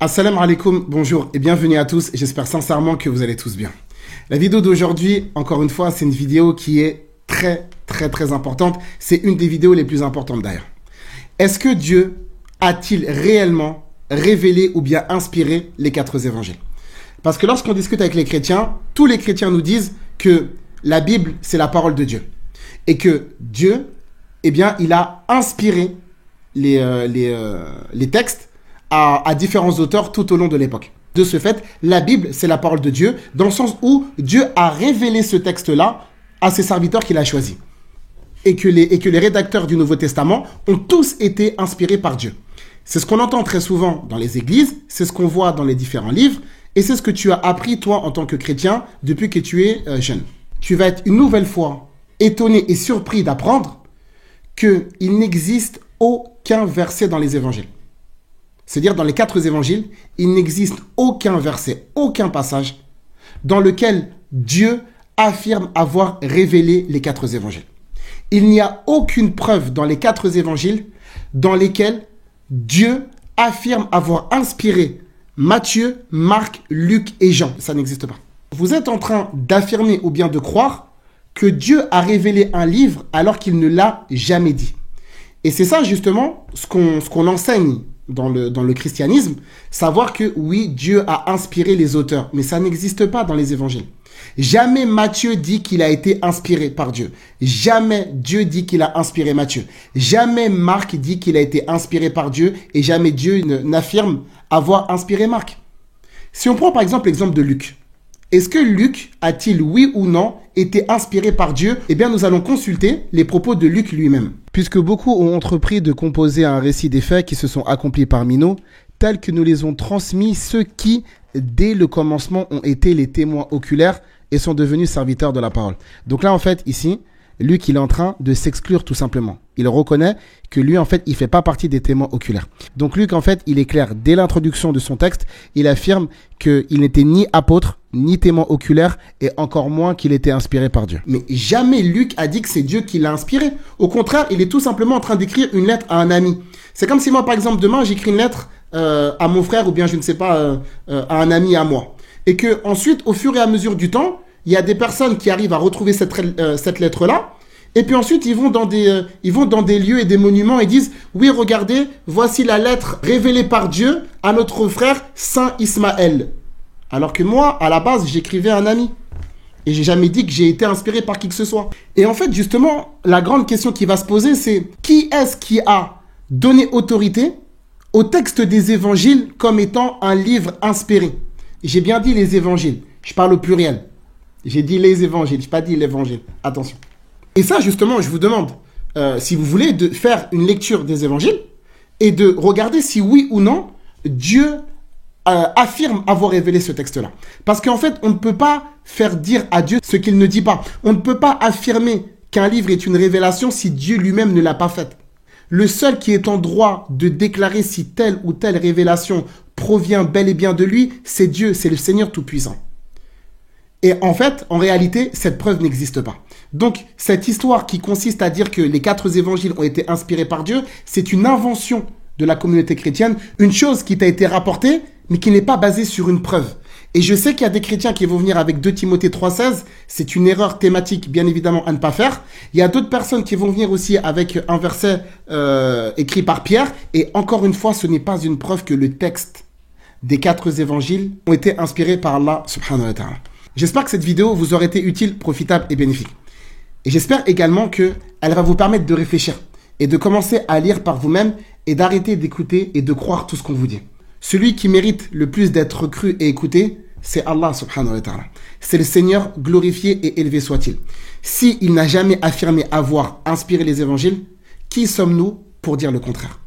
Assalamu alaikum, bonjour et bienvenue à tous. J'espère sincèrement que vous allez tous bien. La vidéo d'aujourd'hui, encore une fois, c'est une vidéo qui est très importante. C'est une des vidéos les plus importantes d'ailleurs. Est-ce que Dieu a-t-il réellement révélé ou bien inspiré les 4 évangiles? Parce que lorsqu'on discute avec les chrétiens, tous les chrétiens nous disent que la Bible, c'est la parole de Dieu. Et que Dieu, eh bien, il a inspiré les textes à différents auteurs tout au long de l'époque. De ce fait, la Bible, c'est la parole de Dieu, dans le sens où Dieu a révélé ce texte-là à ses serviteurs qu'il a choisis. Et que les rédacteurs du Nouveau Testament ont tous été inspirés par Dieu. C'est ce qu'on entend très souvent dans les églises, c'est ce qu'on voit dans les différents livres, et c'est ce que tu as appris, toi, en tant que chrétien, depuis que tu es jeune. Tu vas être une nouvelle fois étonné et surpris d'apprendre qu'il n'existe aucun verset dans les évangiles. C'est-à-dire, dans les 4 évangiles, il n'existe aucun verset, aucun passage dans lequel Dieu affirme avoir révélé les 4 évangiles. Il n'y a aucune preuve dans les 4 évangiles dans lesquels Dieu affirme avoir inspiré Matthieu, Marc, Luc et Jean. Ça n'existe pas. Vous êtes en train d'affirmer ou bien de croire que Dieu a révélé un livre alors qu'il ne l'a jamais dit. Et c'est ça justement ce qu'on enseigne dans le christianisme, savoir que oui, Dieu a inspiré les auteurs, mais ça n'existe pas dans les évangiles. Jamais Matthieu dit qu'il a été inspiré par Dieu. Jamais Dieu dit qu'il a inspiré Matthieu. Jamais Marc dit qu'il a été inspiré par Dieu et jamais Dieu n'affirme avoir inspiré Marc. Si on prend par exemple l'exemple de Luc, est-ce que Luc a-t-il, oui ou non, été inspiré par Dieu? Eh bien, nous allons consulter les propos de Luc lui-même. Puisque beaucoup ont entrepris de composer un récit des faits qui se sont accomplis parmi nous, tels que nous les ont transmis ceux qui, dès le commencement, ont été les témoins oculaires et sont devenus serviteurs de la parole. Donc là, en fait, ici, Luc, il est en train de s'exclure tout simplement. Il reconnaît que lui, en fait, il fait pas partie des témoins oculaires. Donc Luc, en fait, il est clair. Dès l'introduction de son texte, il affirme qu'il n'était ni apôtre, ni témoin oculaire, et encore moins qu'il était inspiré par Dieu. Mais jamais Luc a dit que c'est Dieu qui l'a inspiré. Au contraire, il est tout simplement en train d'écrire une lettre à un ami. C'est comme si moi, par exemple, demain, j'écris une lettre à mon frère, ou bien, je ne sais pas, à un ami à moi. Et que ensuite, au fur et à mesure du temps, il y a des personnes qui arrivent à retrouver cette lettre-là. Et puis ensuite, ils vont dans des lieux et des monuments et disent « Oui, regardez, voici la lettre révélée par Dieu à notre frère Saint Ismaël. » Alors que moi, à la base, j'écrivais à un ami. Et j'ai jamais dit que j'ai été inspiré par qui que ce soit. Et en fait, justement, la grande question qui va se poser, c'est qui est-ce qui a donné autorité au texte des évangiles comme étant un livre inspiré? J'ai bien dit les évangiles. Je parle au pluriel. J'ai dit les évangiles, je n'ai pas dit l'évangile. Attention. Et ça, justement, je vous demande, si vous voulez, de faire une lecture des évangiles et de regarder si oui ou non, Dieu affirme avoir révélé ce texte-là. Parce qu'en fait, on ne peut pas faire dire à Dieu ce qu'il ne dit pas. On ne peut pas affirmer qu'un livre est une révélation si Dieu lui-même ne l'a pas faite. Le seul qui est en droit de déclarer si telle ou telle révélation provient bel et bien de lui, c'est Dieu, c'est le Seigneur Tout-Puissant. Et en fait, en réalité, cette preuve n'existe pas. Donc, cette histoire qui consiste à dire que les 4 évangiles ont été inspirés par Dieu, c'est une invention de la communauté chrétienne, une chose qui t'a été rapportée, mais qui n'est pas basée sur une preuve. Et je sais qu'il y a des chrétiens qui vont venir avec 2 Timothée 3,16, c'est une erreur thématique, bien évidemment, à ne pas faire. Il y a d'autres personnes qui vont venir aussi avec un verset écrit par Pierre, et encore une fois, ce n'est pas une preuve que le texte des 4 évangiles ont été inspirés par Allah subhanahu wa ta'ala. J'espère que cette vidéo vous aura été utile, profitable et bénéfique. Et j'espère également qu'elle va vous permettre de réfléchir et de commencer à lire par vous-même et d'arrêter d'écouter et de croire tout ce qu'on vous dit. Celui qui mérite le plus d'être cru et écouté, c'est Allah subhanahu wa ta'ala. C'est le Seigneur glorifié et élevé soit-il. S'il n'a jamais affirmé avoir inspiré les évangiles, qui sommes-nous pour dire le contraire?